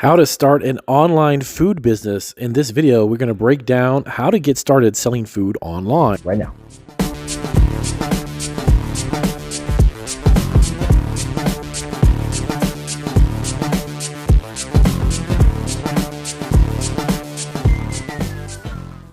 How to start an online food business. In this video, we're going to break down how to get started selling food online right now.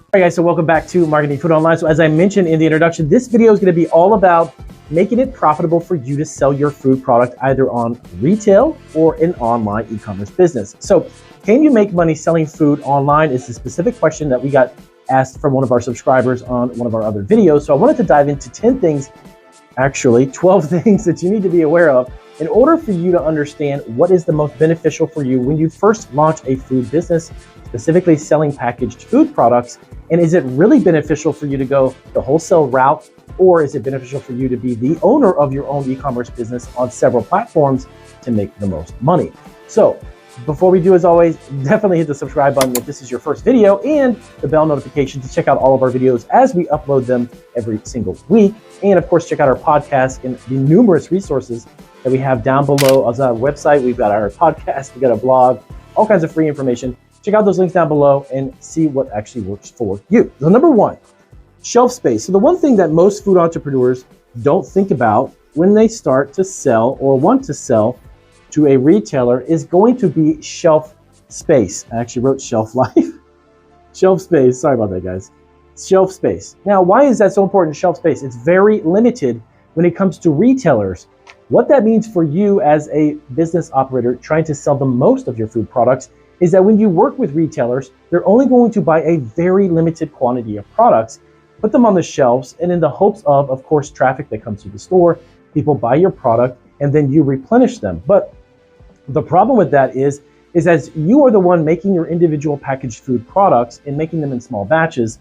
All right, guys, so welcome back to Marketing Food Online. So as I mentioned in the introduction, this video is going to be all about making it profitable for you to sell your food product either on retail or an online e-commerce business. So can you make money selling food online is the specific question that we got asked from one of our subscribers on one of our other videos. So I wanted to dive into 10 things, actually 12 things that you need to be aware of in order for you to understand what is the most beneficial for you when you first launch a food business, specifically selling packaged food products. And is it really beneficial for you to go the wholesale route, or is it beneficial for you to be the owner of your own e-commerce business on several platforms to make the most money? So before we do, as always, definitely hit the subscribe button if this is your first video and the bell notification to check out all of our videos as we upload them every single week. And of course, check out our podcast and the numerous resources that we have down below. On our website, we've got our podcast, we've got a blog, all kinds of free information. Check out those links down below and see what actually works for you. So number one, shelf space. So the one thing that most food entrepreneurs don't think about when they start to sell or want to sell to a retailer is going to be shelf space. I actually wrote shelf life. Shelf space, sorry about that, guys. Shelf space. Now, why is that so important, shelf space? It's very limited when it comes to retailers. What that means for you as a business operator trying to sell the most of your food products is that when you work with retailers, they're only going to buy a very limited quantity of products, put them on the shelves, and in the hopes of course, traffic that comes to the store, people buy your product, and then you replenish them. But the problem with that is as you are the one making your individual packaged food products and making them in small batches,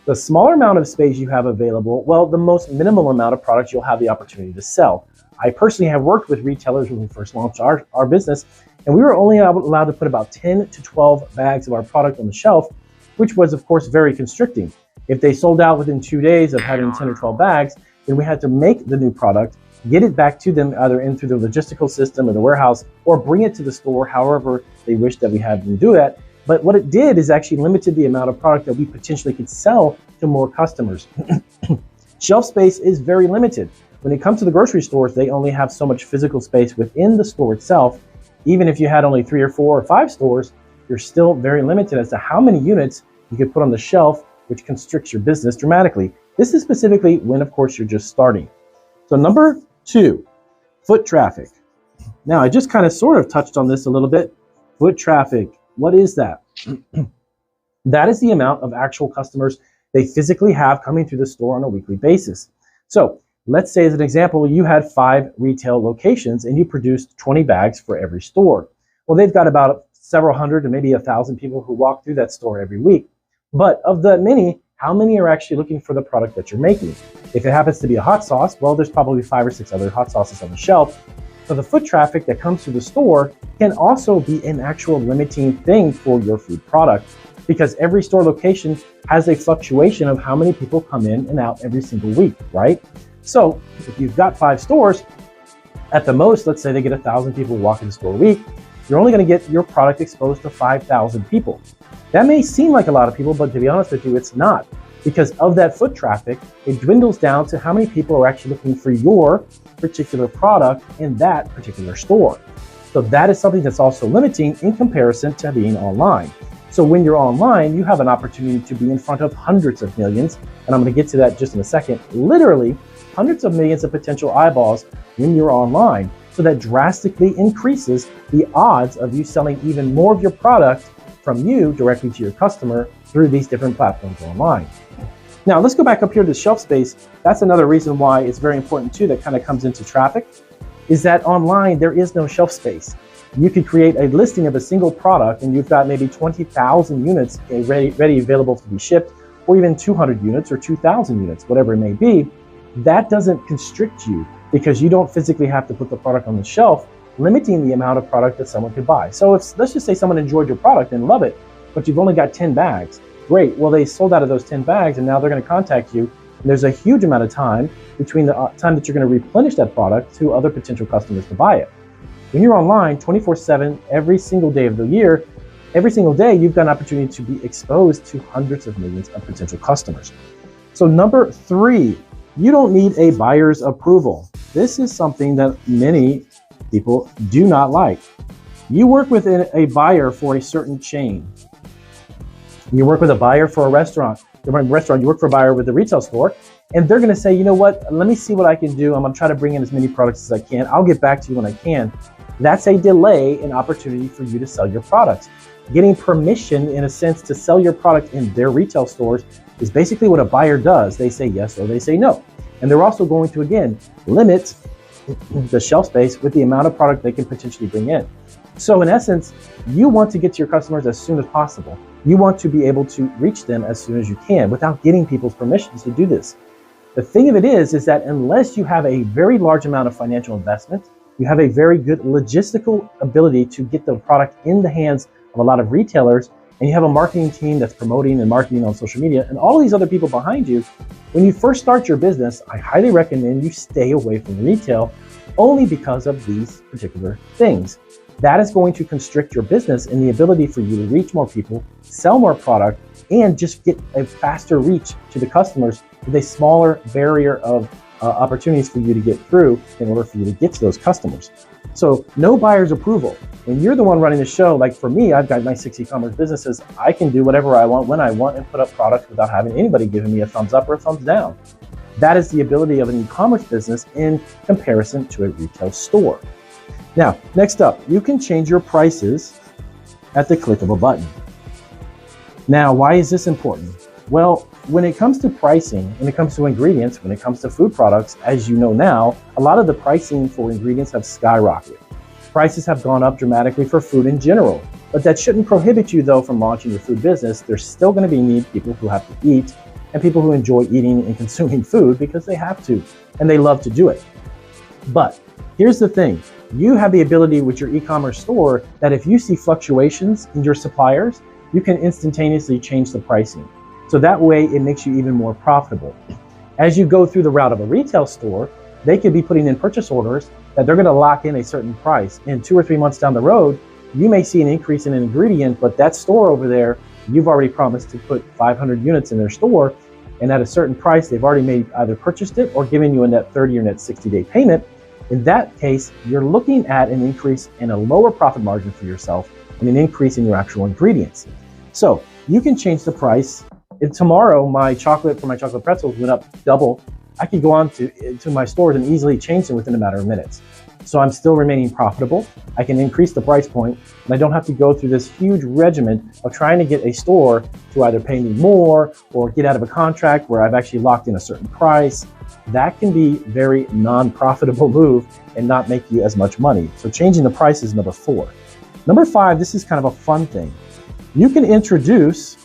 the smaller amount of space you have available, well, the most minimal amount of products you'll have the opportunity to sell. I personally have worked with retailers when we first launched our business, and we were only allowed to put about 10 to 12 bags of our product on the shelf, which was, of course, very constricting. If they sold out within 2 days of having 10 or 12 bags, then we had to make the new product, get it back to them either in through the logistical system or the warehouse, or bring it to the store, however they wished that we had them do that. But what it did is actually limited the amount of product that we potentially could sell to more customers. Shelf space is very limited. When it comes to the grocery stores, they only have so much physical space within the store itself. Even if you had only 3 or 4 or 5 stores, you're still very limited as to how many units you could put on the shelf, which constricts your business dramatically. This is specifically when, of course, you're just starting. So number 2, foot traffic. Now, I just kind of sort of touched on this a little bit. Foot traffic, what is that? That is the amount of actual customers they physically have coming through the store on a weekly basis. So let's say, as an example, you had 5 retail locations and you produced 20 bags for every store. Well, they've got about several hundred to maybe 1,000 people who walk through that store every week. But of the many, how many are actually looking for the product that you're making? If it happens to be a hot sauce, well, there's probably 5 or 6 other hot sauces on the shelf. So the foot traffic that comes through the store can also be an actual limiting thing for your food product, because every store location has a fluctuation of how many people come in and out every single week, right? So if you've got 5 stores, at the most, let's say they get 1,000 people walk in the store a week, you're only going to get your product exposed to 5,000 people. That may seem like a lot of people, but to be honest with you, it's not. Because of that foot traffic, it dwindles down to how many people are actually looking for your particular product in that particular store. So that is something that's also limiting in comparison to being online. So when you're online, you have an opportunity to be in front of hundreds of millions, and I'm going to get to that just in a second, literally hundreds of millions of potential eyeballs when you're online. So that drastically increases the odds of you selling even more of your product from you directly to your customer through these different platforms online. Now, let's go back up here to shelf space. That's another reason why it's very important too, that kind of comes into traffic, is that online there is no shelf space. You could create a listing of a single product and you've got maybe 20,000 units ready available to be shipped, or even 200 units or 2,000 units, whatever it may be. That doesn't constrict you because you don't physically have to put the product on the shelf, limiting the amount of product that someone could buy. So if, let's just say someone enjoyed your product and love it, but you've only got 10 bags. Great, well, they sold out of those 10 bags and now they're gonna contact you. And there's a huge amount of time between the time that you're gonna replenish that product to other potential customers to buy it. When you're online 24/7, every single day of the year, every single day, you've got an opportunity to be exposed to hundreds of millions of potential customers. So number 3, you don't need a buyer's approval. This is something that many people do not like. You work with a buyer for a certain chain. You work with a buyer for a restaurant. You work for a buyer with a retail store, and they're going to say, you know what, let me see what I can do. I'm going to try to bring in as many products as I can. I'll get back to you when I can. That's a delay in opportunity for you to sell your products. Getting permission, in a sense, to sell your product in their retail stores is basically what a buyer does. They say yes or they say no. And they're also going to, again, limit the shelf space with the amount of product they can potentially bring in. So in essence, you want to get to your customers as soon as possible. You want to be able to reach them as soon as you can without getting people's permissions to do this. The thing of it is that unless you have a very large amount of financial investment, you have a very good logistical ability to get the product in the hands of a lot of retailers, and you have a marketing team that's promoting and marketing on social media and all these other people behind you, when you first start your business, I highly recommend you stay away from retail only because of these particular things. That is going to constrict your business and the ability for you to reach more people, sell more product, and just get a faster reach to the customers with a smaller barrier of opportunities for you to get through in order for you to get to those customers. So no buyer's approval. When you're the one running the show, like for me, I've got my 6 e-commerce businesses. I can do whatever I want, when I want, and put up products without having anybody giving me a thumbs up or a thumbs down. That is the ability of an e-commerce business in comparison to a retail store. Now, next up, you can change your prices at the click of a button. Now, why is this important? Well, when it comes to pricing, when it comes to ingredients, when it comes to food products, as you know now, a lot of the pricing for ingredients have skyrocketed. Prices have gone up dramatically for food in general, but that shouldn't prohibit you though from launching your food business. There's still going to be people who have to eat and people who enjoy eating and consuming food because they have to, and they love to do it. But here's the thing. You have the ability with your e-commerce store that if you see fluctuations in your suppliers, you can instantaneously change the pricing. So that way it makes you even more profitable. As you go through the route of a retail store, they could be putting in purchase orders that they're going to lock in a certain price. And 2 or 3 months down the road, you may see an increase in an ingredient, but that store over there, you've already promised to put 500 units in their store. And at a certain price, they've already either purchased it or given you a net 30 or net 60-day payment. In that case, you're looking at an increase in a lower profit margin for yourself and an increase in your actual ingredients. So you can change the price. If tomorrow my chocolate pretzels went up double, I could go on to my stores and easily change them within a matter of minutes. So I'm still remaining profitable. I can increase the price point, and I don't have to go through this huge regimen of trying to get a store to either pay me more or get out of a contract where I've actually locked in a certain price. That can be very non-profitable move and not make you as much money. So changing the price is number 4. Number 5, this is kind of a fun thing. You can introduce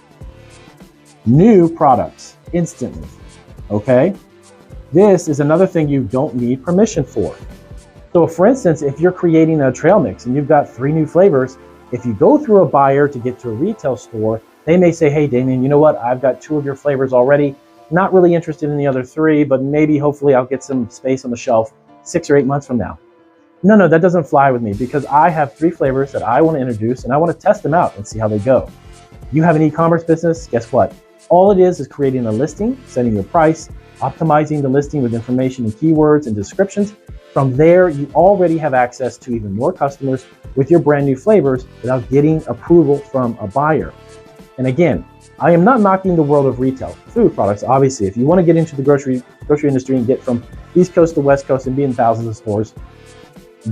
new products instantly, okay? This is another thing you don't need permission for. So for instance, if you're creating a trail mix and you've got 3 new flavors, if you go through a buyer to get to a retail store, they may say, hey, Damien, you know what? I've got 2 of your flavors already. Not really interested in the other 3, but maybe hopefully I'll get some space on the shelf 6 or 8 months from now. No, that doesn't fly with me because I have 3 flavors that I want to introduce and I want to test them out and see how they go. You have an e-commerce business, guess what? All it is creating a listing, setting your price, optimizing the listing with information and keywords and descriptions. From there, you already have access to even more customers with your brand new flavors without getting approval from a buyer. And again, I am not knocking the world of retail. Food products, obviously, if you want to get into the grocery industry and get from East Coast to West Coast and be in thousands of stores,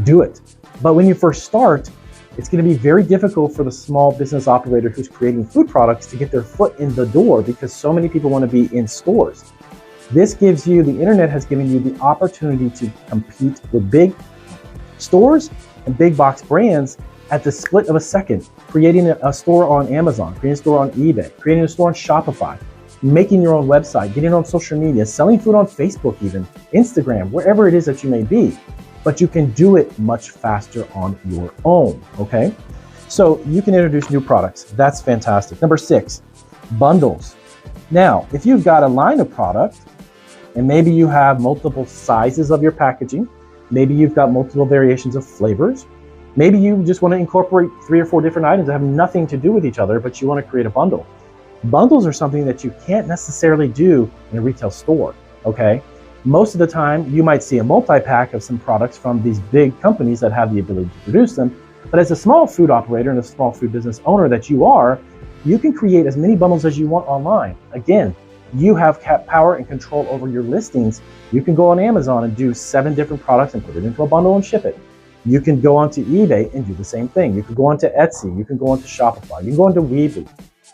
do it. But when you first start, it's going to be very difficult for the small business operator who's creating food products to get their foot in the door because so many people want to be in stores. This gives you, the internet has given you the opportunity to compete with big stores and big box brands at the split of a second, creating a store on Amazon, creating a store on eBay, creating a store on Shopify, making your own website, getting on social media, selling food on Facebook even, Instagram, wherever it is that you may be. But you can do it much faster on your own, okay? So you can introduce new products. That's fantastic. Number 6, bundles. Now, if you've got a line of product, and maybe you have multiple sizes of your packaging, maybe you've got multiple variations of flavors, Maybe you just want to incorporate 3 or 4 different items that have nothing to do with each other, but you want to create a bundle. Bundles are something that you can't necessarily do in a retail store, okay? Most of the time, you might see a multi-pack of some products from these big companies that have the ability to produce them. But as a small food operator and a small food business owner that you are, you can create as many bundles as you want online. Again, you have power and control over your listings. You can go on Amazon and do 7 different products and put it into a bundle and ship it. You can go onto eBay and do the same thing. You can go onto Etsy. You can go onto Shopify. You can go onto Weebly.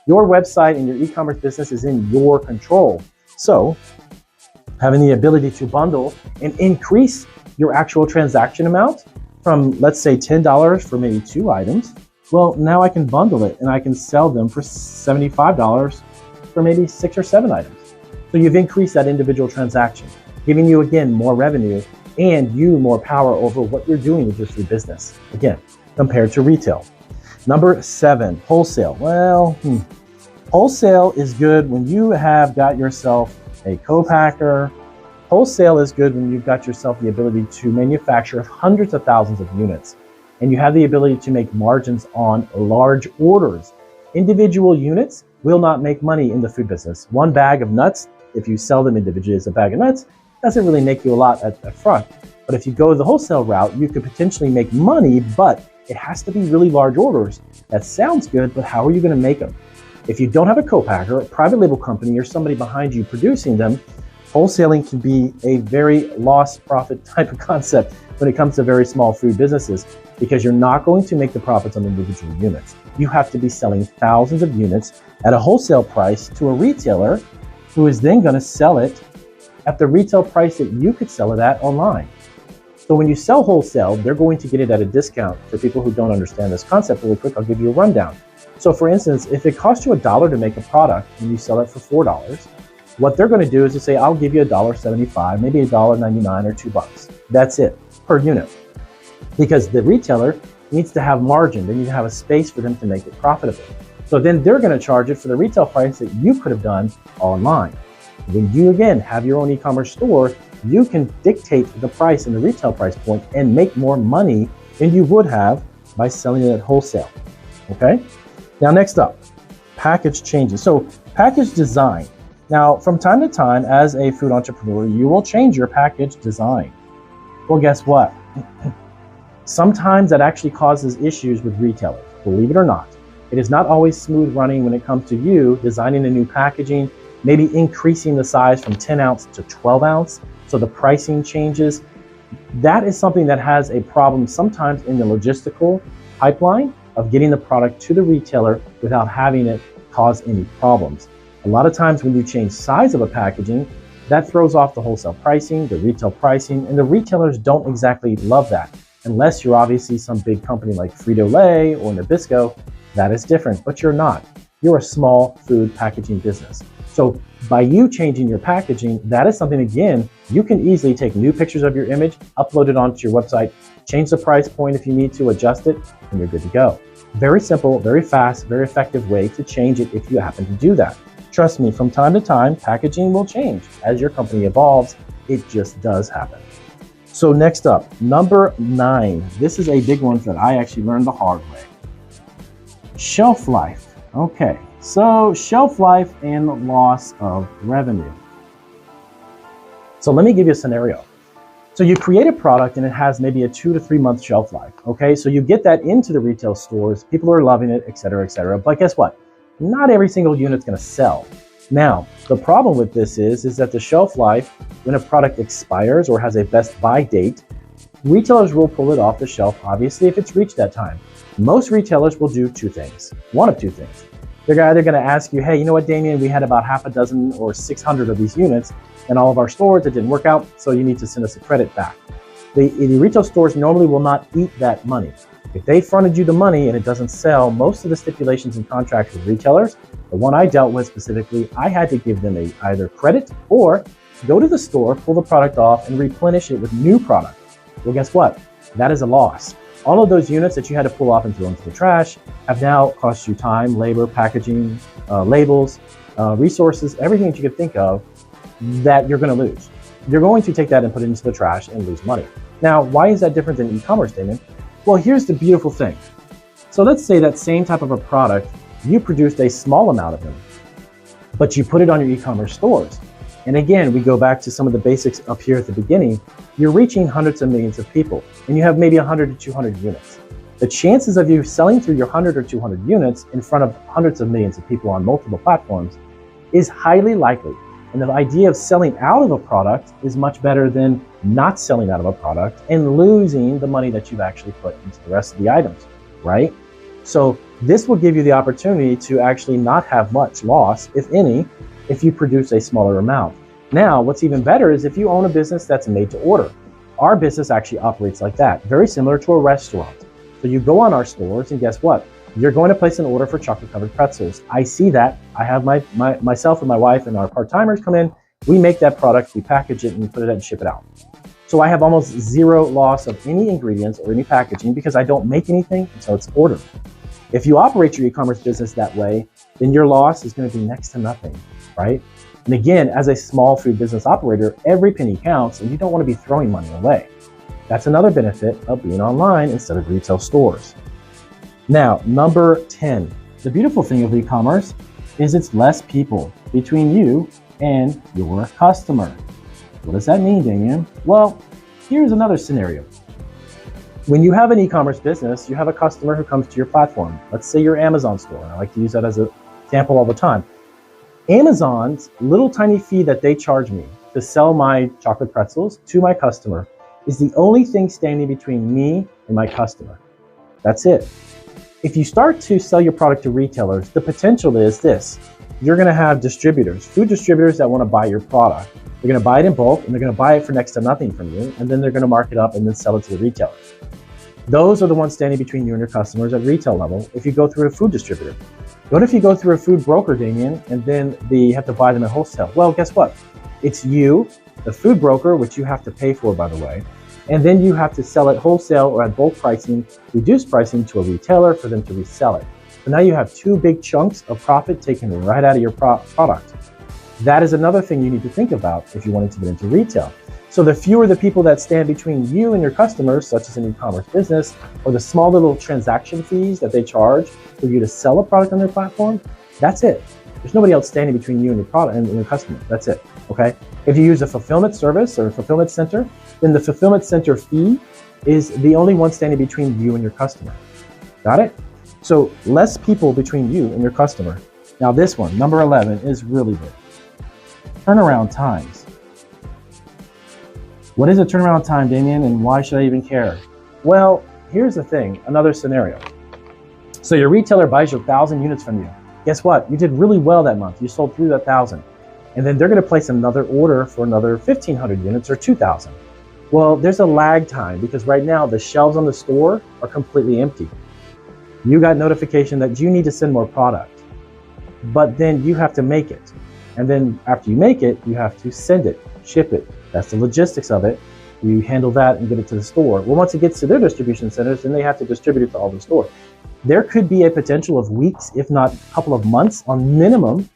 Your website and your e-commerce business is in your control. So having the ability to bundle and increase your actual transaction amount from, let's say, $10 for maybe 2 items, well, now I can bundle it and I can sell them for $75 for maybe 6 or 7 items. So you've increased that individual transaction, giving you, again, more revenue and you more power over what you're doing with your food business, again, compared to retail. Number 7, wholesale. Well, wholesale is good when you have got yourself a co-packer. Wholesale is good when you've got yourself the ability to manufacture hundreds of thousands of units and you have the ability to make margins on large orders. Individual units will not make money in the food business. 1 bag of nuts, if you sell them individually as a bag of nuts, doesn't really make you a lot at front. But if you go the wholesale route, you could potentially make money, but it has to be really large orders. That sounds good, but how are you going to make them? If you don't have a co-packer, a private label company, or somebody behind you producing them, wholesaling can be a very loss profit type of concept when it comes to very small food businesses, because you're not going to make the profits on individual units. You have to be selling thousands of units at a wholesale price to a retailer who is then going to sell it at the retail price that you could sell it at online. So when you sell wholesale, they're going to get it at a discount. For people who don't understand this concept really quick, I'll give you a rundown. So for instance, if it costs you $1 to make a product and you sell it for $4, what they're going to do is to say, I'll give you $1.75, maybe $1.99 or $2. That's it per unit. Because the retailer needs to have margin. They need to have a space for them to make it profitable. So then they're going to charge it for the retail price that you could have done online. When you, again, have your own e-commerce store, you can dictate the price and the retail price point and make more money than you would have by selling it at wholesale. Okay? Now, next up, package changes. So package design. Now, from time to time, as a food entrepreneur, you will change your package design. Well, guess what? Sometimes that actually causes issues with retailers, believe it or not. It is not always smooth running when it comes to you designing a new packaging, maybe increasing the size from 10 ounce to 12 ounce. So the pricing changes. That is something that has a problem sometimes in the logistical pipeline of getting the product to the retailer without having it cause any problems. A lot of times when you change size of a packaging, that throws off the wholesale pricing, the retail pricing, and the retailers don't exactly love that. Unless you're obviously some big company like Frito-Lay or Nabisco, that is different, but you're not. You're a small food packaging business. So by you changing your packaging, that is something, again, you can easily take new pictures of your image, upload it onto your website, change the price point if you need to, adjust it, and you're good to go. Very simple, very fast, very effective way to change it if you happen to do that. Trust me, from time to time, packaging will change. As your company evolves, it just does happen. So next up, number 9. This is a big one that I actually learned the hard way. Shelf life. Okay, so shelf life and loss of revenue. So let me give you a scenario. So you create a product and it has maybe a 2 to 3 month shelf life. Okay, so you get that into the retail stores, people are loving it, et cetera, et cetera. But guess what? Not every single unit's gonna sell. Now, the problem with this is that the shelf life, when a product expires or has a best buy date, retailers will pull it off the shelf, obviously, if it's reached that time. Most retailers will do 2 things, one of 2 things. They're either gonna ask you, hey, you know what, Damien, we had about half a dozen or 600 of these units in all of our stores, it didn't work out, so you need to send us a credit back. The retail stores normally will not eat that money. If they fronted you the money and it doesn't sell, most of the stipulations and contracts with retailers, the one I dealt with specifically, I had to give them either credit or go to the store, pull the product off, and replenish it with new product. Well, guess what? That is a loss. All of those units that you had to pull off and throw into the trash have now cost you time, labor, packaging, labels, resources, everything that you could think of that you're going to lose. You're going to take that and put it into the trash and lose money. Now, why is that different than e-commerce, Damon? Well, here's the beautiful thing. So let's say that same type of a product, you produced a small amount of them, but you put it on your e-commerce stores. And again, we go back to some of the basics up here at the beginning. You're reaching hundreds of millions of people, and you have maybe 100 to 200 units. The chances of you selling through your 100 or 200 units in front of hundreds of millions of people on multiple platforms is highly likely. And the idea of selling out of a product is much better than not selling out of a product and losing the money that you've actually put into the rest of the items, right? So this will give you the opportunity to actually not have much loss, if any, if you produce a smaller amount. Now, what's even better is if you own a business that's made to order. Our business actually operates like that, very similar to a restaurant. So you go on our stores and guess what? You're going to place an order for chocolate covered pretzels. I see that. I have myself and my wife and our part-timers come in. We make that product, we package it, and we put it and ship it out. So I have almost zero loss of any ingredients or any packaging because I don't make anything until it's ordered. If you operate your e-commerce business that way, then your loss is going to be next to nothing, right? And again, as a small food business operator, every penny counts and you don't want to be throwing money away. That's another benefit of being online instead of retail stores. Now, number 10, the beautiful thing of e-commerce is it's less people between you and your customer. What does that mean, Damien? Well, here's another scenario. When you have an e-commerce business, you have a customer who comes to your platform. Let's say your Amazon store. I like to use that as an example all the time. Amazon's little tiny fee that they charge me to sell my chocolate pretzels to my customer is the only thing standing between me and my customer. That's it. If you start to sell your product to retailers, the potential is this. You're going to have distributors, food distributors that want to buy your product. They're going to buy it in bulk and they're going to buy it for next to nothing from you. And then they're going to mark it up and then sell it to the retailer. Those are the ones standing between you and your customers at retail level if you go through a food distributor. What if you go through a food broker, Damien, and then you have to buy them at wholesale? Well, guess what? It's you, the food broker, which you have to pay for, by the way, and then you have to sell it wholesale or at bulk pricing, reduced pricing to a retailer for them to resell it. So now you have two big chunks of profit taken right out of your product. That is another thing you need to think about if you wanted to get into retail. So the fewer the people that stand between you and your customers, such as an e-commerce business, or the small little transaction fees that they charge for you to sell a product on their platform, that's it. There's nobody else standing between you and your product and your customer. That's it, okay? If you use a fulfillment service or a fulfillment center, then the fulfillment center fee is the only one standing between you and your customer. Got it? So less people between you and your customer. Now this one, number 11, is really good. Turnaround times. What is a turnaround time, Damien, and why should I even care? Well, here's the thing, another scenario. So your retailer buys your 1,000 units from you. Guess what? You did really well that month. You sold through that 1,000. And then they're going to place another order for another 1,500 units or 2,000. Well, there's a lag time because right now the shelves on the store are completely empty. You got notification that you need to send more product, but then you have to make it. And then after you make it, you have to send it, ship it. That's the logistics of it. You handle that and get it to the store. Well, once it gets to their distribution centers, then they have to distribute it to all the stores. There could be a potential of weeks, if not a couple of months on minimum,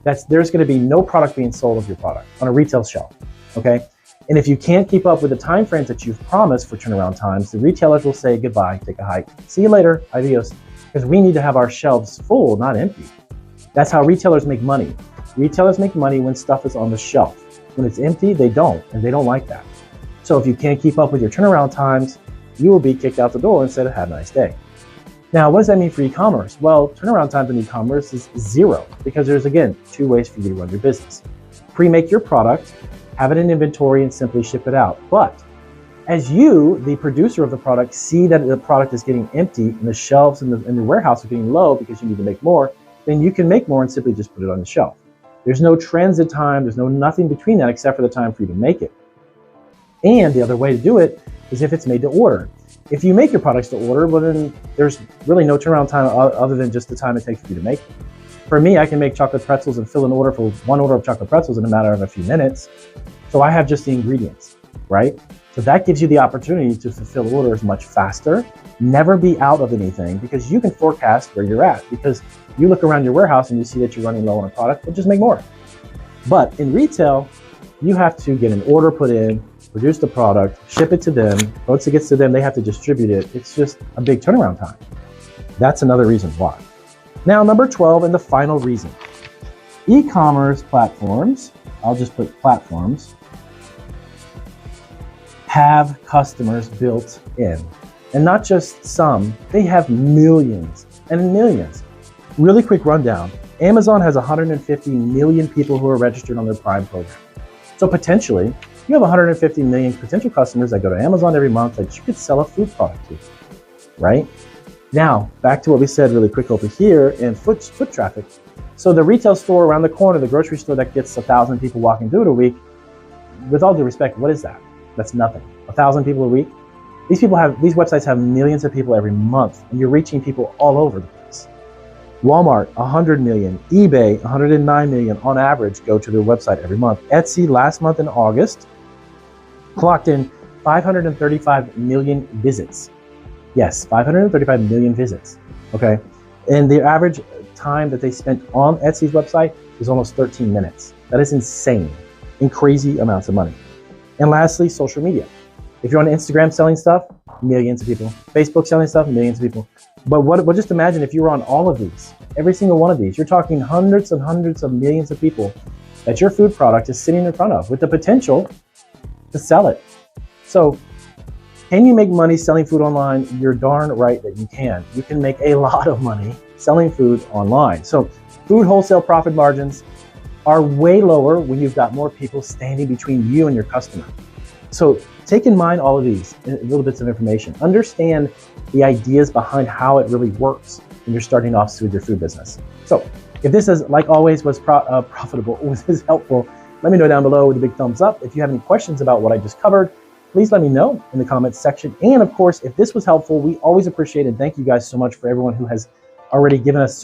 there's going to be no product being sold of your product on a retail shelf, okay? And if you can't keep up with the time frames that you've promised for turnaround times, the retailers will say goodbye, take a hike, see you later, adios, because we need to have our shelves full, not empty. That's how retailers make money. Retailers make money when stuff is on the shelf. When it's empty, they don't, and they don't like that. So if you can't keep up with your turnaround times, you will be kicked out the door instead of have a nice day. Now, what does that mean for e-commerce? Well, turnaround time in e-commerce is zero because there's, again, two ways for you to run your business. Pre-make your product, have it in inventory, and simply ship it out. But as you, the producer of the product, see that the product is getting empty and the shelves in the warehouse are getting low because you need to make more, then you can make more and simply just put it on the shelf. There's no transit time, there's nothing between that except for the time for you to make it. And the other way to do it is if it's made to order. If you make your products to order, well then there's really no turnaround time other than just the time it takes for you to make it. For me, I can make chocolate pretzels and fill an order for one order of chocolate pretzels in a matter of a few minutes. So I have just the ingredients, right? So that gives you the opportunity to fulfill orders much faster, never be out of anything because you can forecast where you're at because you look around your warehouse and you see that you're running low on a product, well, just make more. But in retail, you have to get an order put in, produce the product, ship it to them. Once it gets to them, they have to distribute it. It's just a big turnaround time. That's another reason why. Now, number 12, and the final reason. E-commerce platforms, I'll just put platforms, have customers built in. And not just some, they have millions and millions. Really quick rundown. Amazon has 150 million people who are registered on their Prime program. So potentially, you have 150 million potential customers that go to Amazon every month that you could sell a food product to, right? Now, back to what we said really quick over here in foot traffic. So the retail store around the corner, the grocery store that gets 1,000 people walking through it a week, with all due respect, what is that? That's nothing. 1,000 people a week? These websites have millions of people every month, and you're reaching people all over the place. Walmart, 100 million. eBay, 109 million on average go to their website every month. Etsy, last month in August, clocked in 535 million visits. Yes, 535 million visits, okay? And the average time that they spent on Etsy's website is almost 13 minutes. That is insane, in crazy amounts of money. And lastly, social media. If you're on Instagram selling stuff, millions of people. Facebook selling stuff, millions of people. But just imagine if you were on all of these, every single one of these, you're talking hundreds and hundreds of millions of people that your food product is sitting in front of with the potential to sell it. So, can you make money selling food online? You're darn right that you can. You can make a lot of money selling food online. So food wholesale profit margins are way lower when you've got more people standing between you and your customer. So take in mind all of these little bits of information. Understand the ideas behind how it really works when you're starting off with your food business. So if this is, like always, was profitable, was this helpful, let me know down below with a big thumbs up. If you have any questions about what I just covered, please let me know in the comments section. And of course, if this was helpful, we always appreciate and thank you guys so much for everyone who has already given us